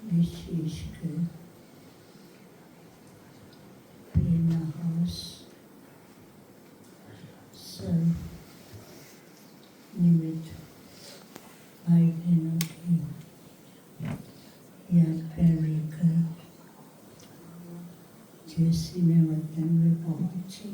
विशेषकर प्रेरणा हाउस सर्व निमित्त भाई बहनों की यात्रा लेकर जैसे मैं वतन में पहुंची,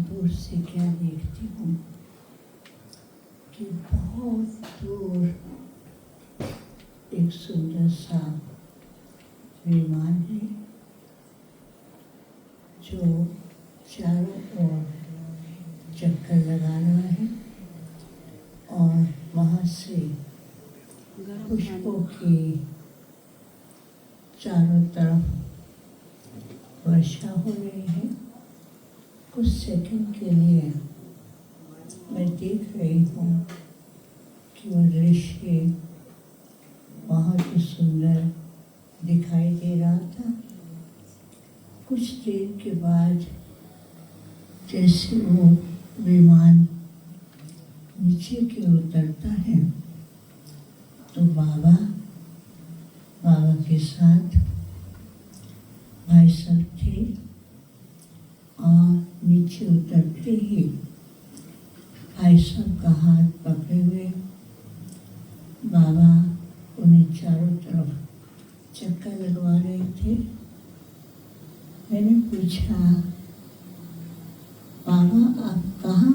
दूर से क्या देखती हूँ कि बहुत दूर एक सुंदर सा विमान है जो चारों ओर चक्कर लगा रहा है और वहाँ से पुष्पों की चारों तरफ वर्षा हो रही है। कुछ सेकंड के लिए मैं देख रही हूँ कि वो दृश्य बहुत ही सुंदर दिखाई दे रहा था। कुछ देर के बाद जैसे वो विमान नीचे की ओर उतरता है तो बाबा के साथ भाई साहब थे और नीचे उतरते ही भाई साहब का हाथ पकड़े हुए बाबा उन्हें चारों तरफ चक्कर लगवा रहे थे। मैंने पूछा, बाबा आप कहाँ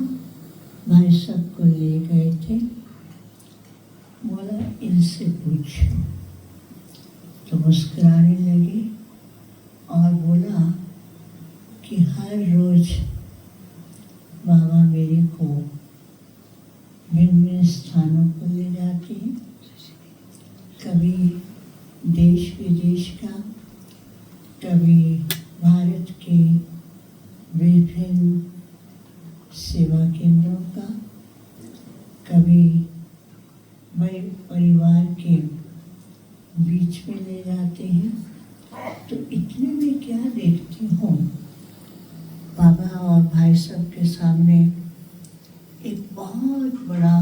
भाई साहब को ले गए थे? बोला इनसे पूछो। तो मुस्कुराने लगे और बोला कि हर रोज बाबा मेरे को भिन्न स्थानों पर ले जाते हैं, कभी देश विदेश का, कभी भारत के विभिन्न सेवा केंद्रों का, कभी बड़े परिवार के बीच में ले जाते हैं। तो इतने में क्या देखती हूँ, बाबा और भाई साहब के सामने एक बहुत बड़ा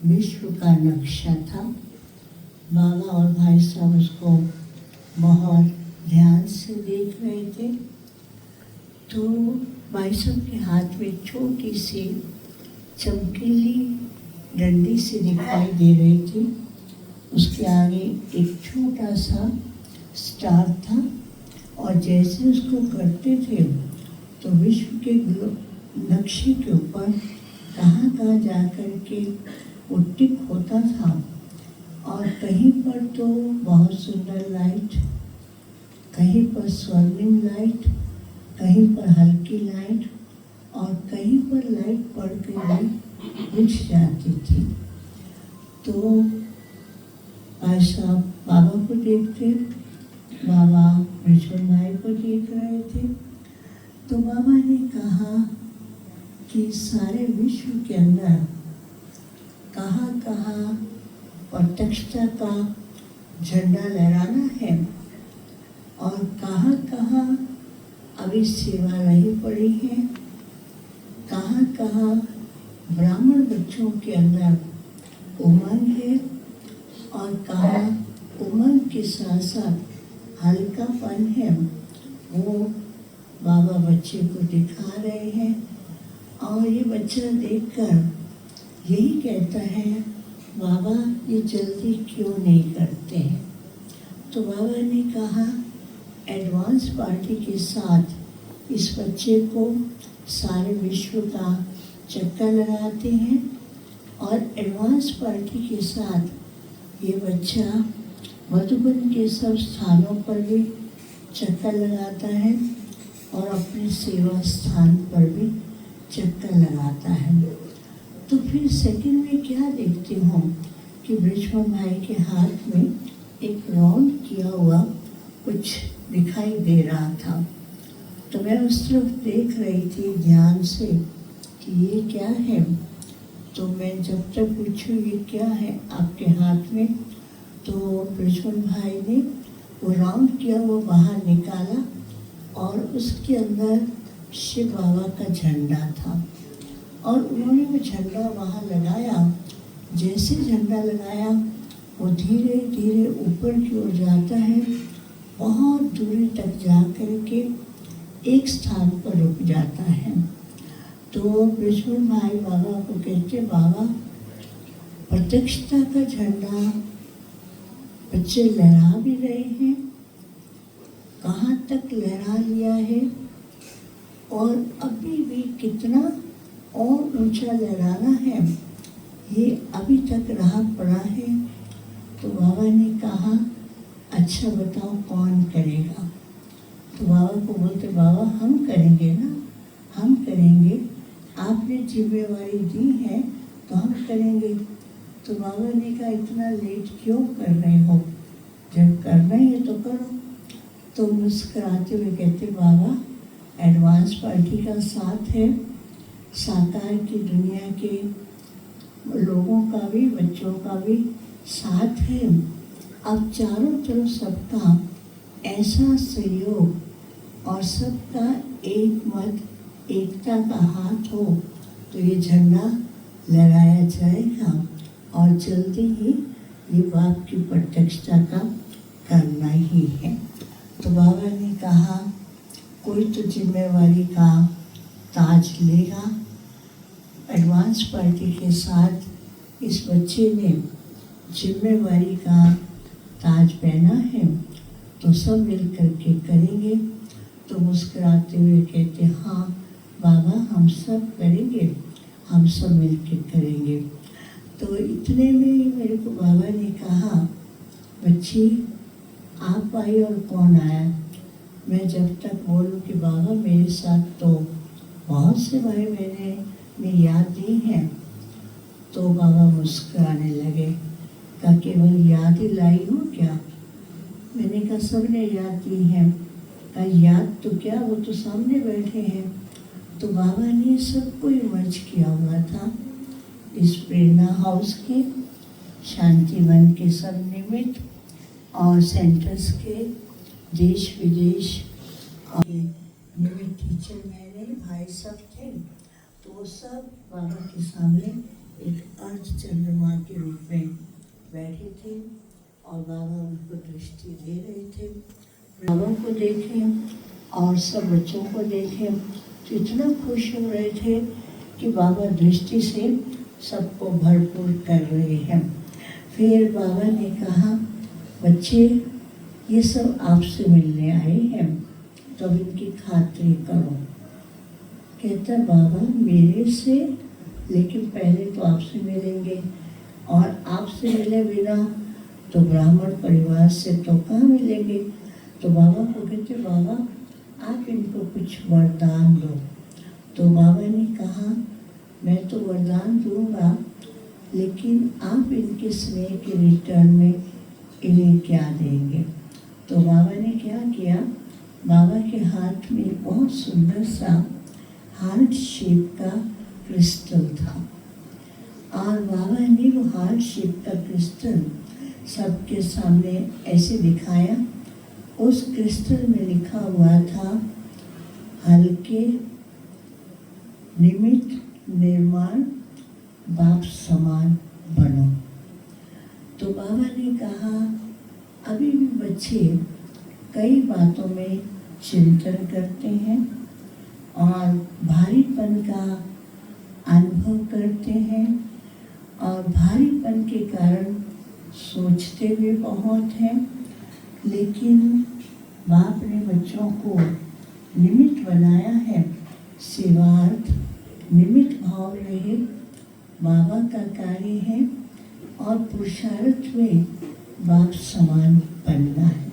विश्व का नक्शा था। बाबा और भाई साहब उसको बहुत ध्यान से देख रहे थे। तो भाई साहब के हाथ में छोटी सी चमकीली डंडी से दिखाई दे रही थी। उसके आगे एक छोटा सा स्टार था और जैसे उसको करते थे तो विश्व के नक्शे के ऊपर कहाँ कहाँ जा कर के वो टिक होता था। और कहीं पर तो बहुत सुंदर लाइट, कहीं पर स्वर्णिम लाइट, कहीं पर हल्की लाइट और कहीं पर लाइट पड़ के बुझ जाती थी। तो भाई साहब बाबा को देखते, बाबा विष्णु भाई को देख रहे थे। तो बाबा ने कहा कि सारे विश्व के अंदर कहाँ कहाँ प्रत्यक्षता का झंडा लहराना है और कहाँ कहाँ अभी सेवा नहीं पड़ी है, कहाँ कहाँ ब्राह्मण बच्चों के अंदर उमंग है और कहाँ उमंग के साथ साथ हल्कापन है, वो बाबा बच्चे को दिखा रहे हैं। और ये बच्चा देखकर यही कहता है, बाबा ये जल्दी क्यों नहीं करते हैं? तो बाबा ने कहा, एडवांस पार्टी के साथ इस बच्चे को सारे विश्व का चक्कर लगाते हैं और एडवांस पार्टी के साथ ये बच्चा मधुबन के सब स्थानों पर भी चक्कर लगाता है और अपने सेवा स्थान पर भी चक्कर लगाता है। तो फिर सेकंड में क्या देखती हूँ कि बृजमोहन भाई के हाथ में एक राउंड किया हुआ कुछ दिखाई दे रहा था। तो मैं उस तरफ देख रही थी ध्यान से कि ये क्या है। तो मैं जब तक पूछूँ ये क्या है आपके हाथ में, तो बृजमोहन भाई ने वो राउंड किया हुआ बाहर निकाला और उसके अंदर शिव बाबा का झंडा था और उन्होंने वो झंडा वहाँ लगाया। जैसे झंडा लगाया वो धीरे धीरे ऊपर की ओर जाता है, बहुत दूरी तक जा कर के एक स्थान पर रुक जाता है। तो बृजमोहन भाई बाबा को कहते, बाबा प्रत्यक्षता का झंडा बच्चे लहरा भी रहे हैं, कहाँ तक लहरा लिया है और अभी भी कितना और ऊंचा लहराना है, ये अभी तक रहा पड़ा है। तो बाबा ने कहा अच्छा बताओ कौन करेगा। तो बाबा को बोलते, बाबा हम करेंगे ना, हम करेंगे, आपने जिम्मेवारी दी है तो हम करेंगे। तो बाबा ने कहा इतना लेट क्यों कर रहे हो, जब करना ही है तो करो। तो मुस्कुराते हुए कहते, बाबा एडवांस पार्टी का साथ है, साकार की दुनिया के लोगों का भी बच्चों का भी साथ है। अब चारों तरफ सबका ऐसा सहयोग और सबका एक मत एकता का हाथ हो तो ये झंडा लहराया जाएगा और जल्दी ही ये बाप की प्रत्यक्षता का करना ही है। तो बाबा ने कहा कोई तो जिम्मेवारी का ताज लेगा। एडवांस पार्टी के साथ इस बच्चे ने जिम्मेवारी का ताज पहना है तो सब मिल करके करेंगे। तो मुस्कुराते हुए कहते, हाँ बाबा हम सब करेंगे, हम सब मिल के करेंगे। तो इतने में मेरे को बाबा ने कहा, बच्ची आप आई और कौन आया। मैं जब तक बोलूँ कि बाबा मेरे साथ तो बहुत से भाई मैंने याद दी हैं, तो बाबा मुस्कुराने लगे, का केवल याद ही लाई हो क्या। मैंने कहा सबने याद दी है। का याद तो क्या, वो तो सामने बैठे हैं। तो बाबा ने सबको इमर्ज किया हुआ था इस प्रेरणा हाउस के, शांतिवन के सब निमित्त और सेंटर्स के देश विदेश और निमित्त टीचर मैंने भाई सब थे। तो वो सब बाबा के सामने एक अर्ध चंद्रमा के रूप में बैठे थे और बाबा उनको दृष्टि दे रहे थे। बाबा को देखें और सब बच्चों को देखें तो इतना खुश हो रहे थे कि बाबा दृष्टि से सबको भरपूर कर रहे हैं। फिर बाबा ने कहा, बच्चे ये सब आपसे मिलने आए हैं तो अब इनकी खातिर करो। कहता बाबा मेरे से, लेकिन पहले तो आपसे मिलेंगे और आपसे मिले बिना तो ब्राह्मण परिवार से तो कहाँ मिलेंगे। तो बाबा को कहते, बाबा आप इनको कुछ वरदान दो। तो बाबा ने कहा मैं तो वरदान दूंगा, लेकिन आप इनके स्नेह के रिटर्न में इन्हें क्या देंगे। तो बाबा ने क्या किया, बाबा के हाथ में बहुत सुंदर सा हार्ट शेप का क्रिस्टल था और बाबा ने वो हार्ट शेप का क्रिस्टल सबके सामने ऐसे दिखाया। उस क्रिस्टल में लिखा हुआ था, हल्के निमित्त निर्माण बाप समान बनो। तो बाबा ने कहा अभी भी बच्चे कई बातों में चिंतन करते हैं और भारीपन का अनुभव करते हैं और भारीपन के कारण सोचते भी बहुत हैं, लेकिन बाप ने बच्चों को निमित्त बनाया है। सेवार्थ निमित्त भाव रहे बाबा का कार्य है और पुरुषार्थ में बाप समान बनना है।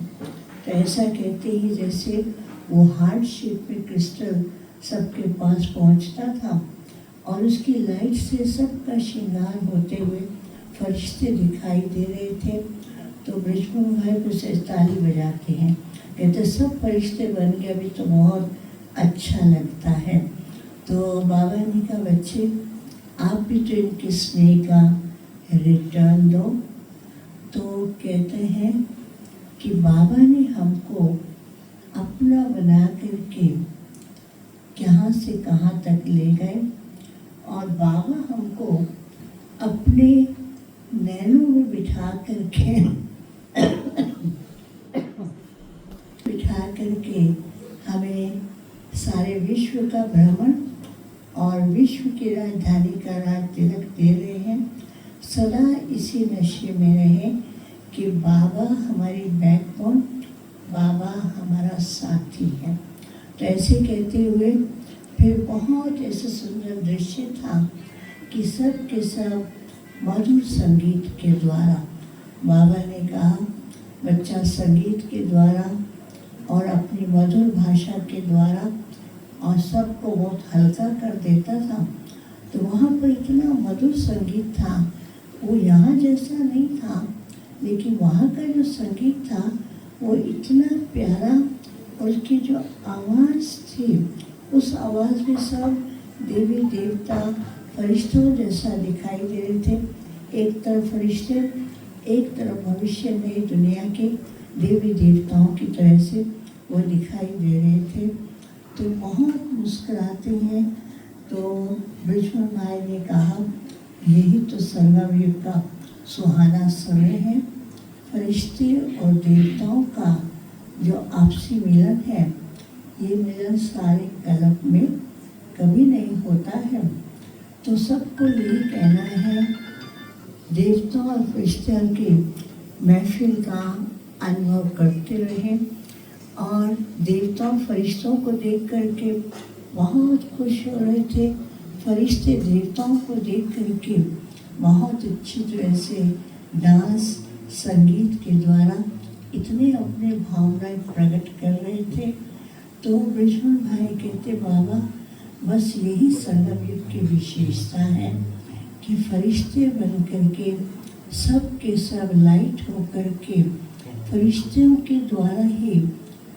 तो ऐसा कहते ही जैसे वो हार्ट शेप में क्रिस्टल सबके पास पहुंचता था और उसकी लाइट से सबका श्रृंगार होते हुए फरिश्ते दिखाई दे रहे थे, तो ब्रिजमोहन भाई कुछ ताली बजाते हैं, कहते सब फरिश्ते बन गए, अभी तो बहुत अच्छा लगता है। तो बाबा ने कहा बच्चे आप भी तो इनके स्नेह का रिटर्न दो। तो कहते हैं कि बाबा ने हमको अपना बना करके कहाँ से कहाँ तक ले गए और बाबा हमको अपने नैनों में बिठा करके हमें सारे विश्व का भ्रमण और विश्व की राजधानी का राज तिलक दे रहे हैं। सदा इसी नशे में रहे कि बाबा हमारी बैकबोन, बाबा हमारा साथी है। तो ऐसे कहते हुए फिर बहुत ऐसा सुंदर दृश्य था कि सब के सब मधुर संगीत के द्वारा, बाबा ने कहा बच्चा संगीत के द्वारा और अपनी मधुर भाषा के द्वारा और सबको बहुत हल्का कर देता था। तो वहाँ पर इतना मधुर संगीत था, वो यहाँ जैसा नहीं था, लेकिन वहाँ का जो संगीत था वो इतना प्यारा, और उसकी जो आवाज़ थी उस आवाज़ में सब देवी देवता फरिश्तों जैसा दिखाई दे रहे थे। एक तरफ फरिश्ते, एक तरफ भविष्य में दुनिया के देवी देवताओं की तरह से वो दिखाई दे रहे थे। तो बहुत मुस्कुराते हैं। तो ब्रिजमोहन भाई ने कहा यही तो संगम युग का सुहाना समय है। फरिश्ते और देवताओं का जो आपसी मिलन है, ये मिलन सारे कल्प में कभी नहीं होता है। तो सबको यही कहना है, देवताओं और फरिश्तों की महफिल का अनुभव करते रहें और देवताओं फरिश्तों को देख करके बहुत खुश हो रहे थे। फरिश्ते देवताओं को देख करके बहुत अच्छी तरह से डांस संगीत के द्वारा इतने अपने भावनाएं प्रकट कर रहे थे। तो ब्रिजमोहन भाई कहते बाबा बस यही संगम युग की विशेषता है कि फरिश्ते बन करके सब के सब लाइट हो करके फरिश्तों के द्वारा ही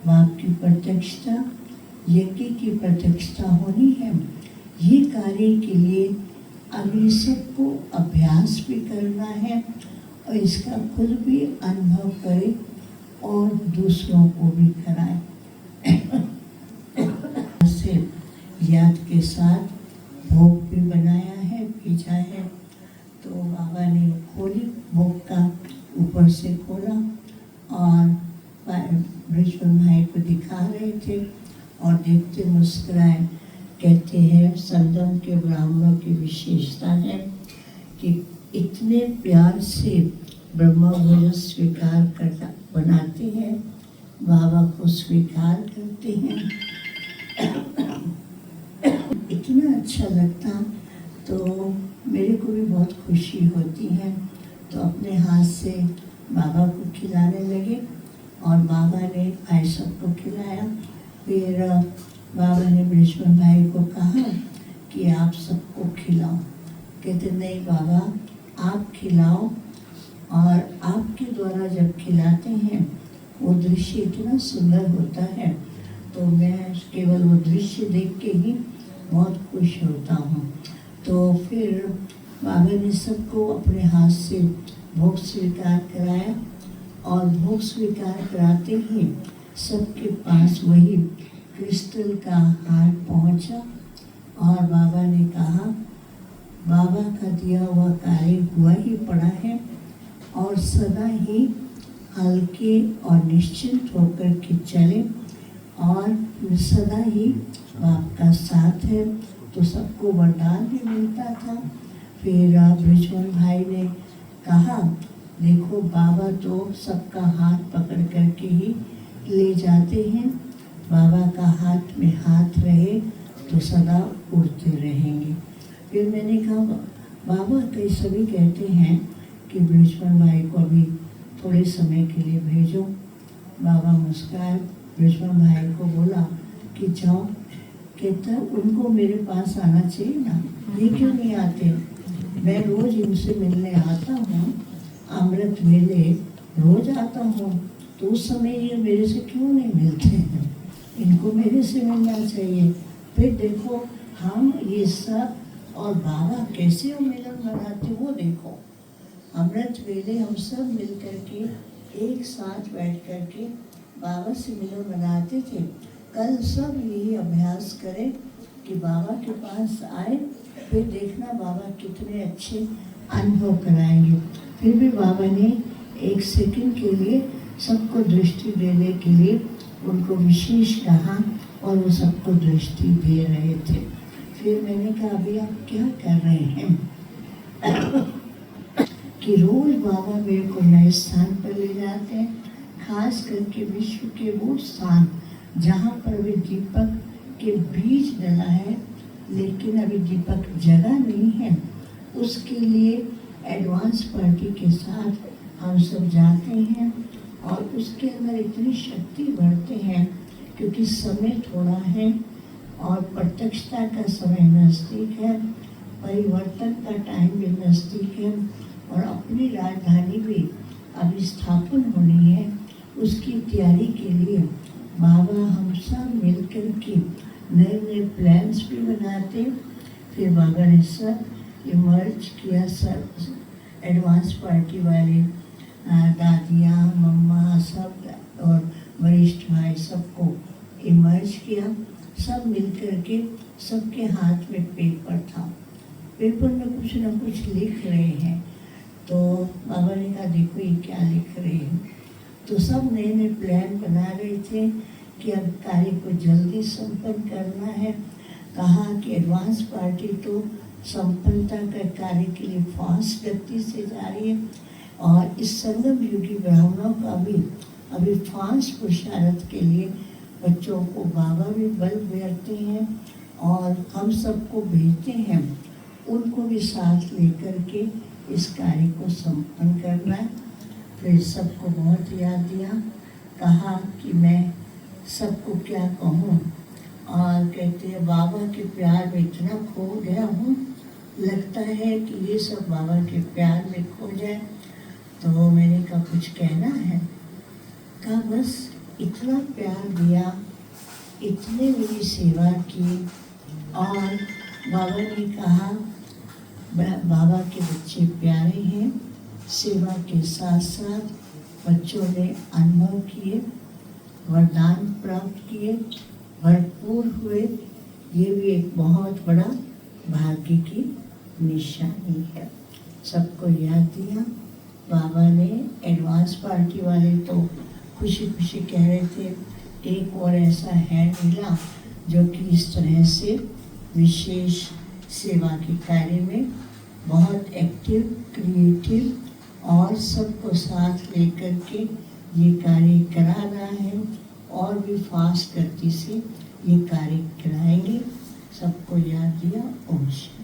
बाप की प्रत्यक्षता, यज्ञ की प्रत्यक्षता होनी है। ये कार्य के लिए अभी सबको अभ्यास भी करना है और इसका खुद भी अनुभव करें और दूसरों को भी कराएं। से याद के साथ भोग भी बनाया है, भेजा है। तो बाबा ने खोली भोग का, ऊपर से खोला और ब्रिजमोहन भाई को दिखा रहे थे और देखते मुस्कुराए। कहते हैं संगम के ब्राह्मणों की विशेषता है कि इतने प्यार से ब्रह्मा भोजन स्वीकार करना बनाते हैं, बाबा को स्वीकार करते हैं। इतना अच्छा लगता, तो मेरे को भी बहुत खुशी होती है। तो अपने हाथ से बाबा को खिलाने लगे और बाबा ने भाई सबको खिलाया। फिर बाबा ने ब्रिजमोहन भाई को कहा कि आप सबको खिलाओ। कहते नहीं बाबा आप खिलाओ, और आपके द्वारा जब खिलाते हैं वो दृश्य इतना सुंदर होता है, तो मैं केवल वो दृश्य देख के ही बहुत खुश होता हूँ। तो फिर बाबा ने सबको अपने हाथ से भोग स्वीकार कराया और भोग स्वीकार कराते ही सबके पास वही क्रिस्टल का हार पहुंचा और बाबा ने कहा बाबा का दिया हुआ कार्य हुआ ही पड़ा है और सदा ही हल्के और निश्चिंत होकर के चले और सदा ही बाप का साथ है। तो सबको वरदान भी मिलता था। फिर ब्रिजमोहन भाई ने कहा देखो बाबा तो सबका हाथ पकड़ करके ही ले जाते हैं, बाबा का हाथ में हाथ रहे तो सदा उड़ते रहेंगे। फिर मैंने कहा बाबा कई सभी कहते हैं कि बृजमन भाई को अभी थोड़े समय के लिए भेजो। बाबा मुस्कान बृजमन भाई को बोला कि जाओ। कहता उनको मेरे पास आना चाहिए ना, ये क्यों नहीं आते? मैं रोज इनसे मिलने आता हूँ, अमृत वेले रोज आता हूँ, तो उस समय ये मेरे से क्यों नहीं मिलते हैं? इनको मेरे से मिलना चाहिए। फिर देखो हम ये सब और बाबा कैसे वो मिलन बनाते वो देखो। अमृत वेले हम सब मिल करके एक साथ बैठ करके बाबा से मिलन बनाते थे। कल सब यही अभ्यास करें कि बाबा के पास आए, फिर देखना बाबा कितने अच्छे अनुभव कराएंगे। फिर भी बाबा ने एक सेकंड के लिए सबको दृष्टि देने के लिए उनको विशेष कहा और वो सबको दृष्टि दे रहे थे। फिर मैंने कहा अभी आप क्या कर रहे हैं? कि रोज बाबा मेरे को नए स्थान पर ले जाते हैं, खास करके विश्व के वो स्थान जहाँ पर अभी दीपक के बीज डला है लेकिन अभी दीपक जगा नहीं है। उसके लिए एडवांस पार्टी के साथ हम सब जाते हैं और उसके अंदर इतनी शक्ति बढ़ते हैं क्योंकि समय थोड़ा है और प्रत्यक्षता का समय नज़दीक है, परिवर्तन का टाइम भी नज़दीक है और अपनी राजधानी भी अभी स्थापन होनी है। उसकी तैयारी के लिए बाबा हम सब मिलकर के नए नए प्लान्स भी बनाते। फिर बाबा ने सब इमर्ज किया, सब एडवांस पार्टी वाले दादियाँ मम्मा सब और वरिष्ठ भाई सबको इमर्ज किया। सब मिलकर के सबके हाथ में पेपर था, पेपर में कुछ न कुछ लिख रहे हैं। तो बाबा ने कहा देखो ये क्या लिख रहे हैं। तो सब नए नए प्लान बना रहे थे कि अब कार्य को जल्दी संपन्न करना है। कहा कि एडवांस पार्टी तो संपन्नता का कार्य के लिए फास्ट गति से जा रही है और इस संगम युगी ब्राह्मणों का भी अभी फास्ट पुरुषार्थ के लिए बच्चों को बाबा भी बल भेजते हैं और हम सबको भेजते हैं, उनको भी साथ लेकर के इस कार्य को संपन्न करना है। फिर सबको बहुत याद दिया, कहा कि मैं सबको क्या कहूँ और कहते हैं बाबा के प्यार में इतना खो गया हूँ, लगता है कि ये सब बाबा के प्यार में खो जाए। तो मैंने कहा कुछ कहना है? कहा बस इतना प्यार दिया, इतने मेरी सेवा की। और बाबा ने कहा बाबा के बच्चे प्यारे हैं, सेवा के साथ साथ बच्चों ने अनुभव किए, वरदान प्राप्त किए, भरपूर हुए। ये भी एक बहुत बड़ा भाग्य की निशानी है। सबको याद दिया बाबा ने। एडवांस पार्टी वाले तो खुशी खुशी कह रहे थे एक और ऐसा है मिला जो कि इस तरह से विशेष सेवा के कार्य में बहुत एक्टिव, क्रिएटिव और सबको साथ लेकर के ये कार्य करा रहा है और भी फास्ट गति से ये कार्य कराएंगे। सबको याद दिया। ओम शांति।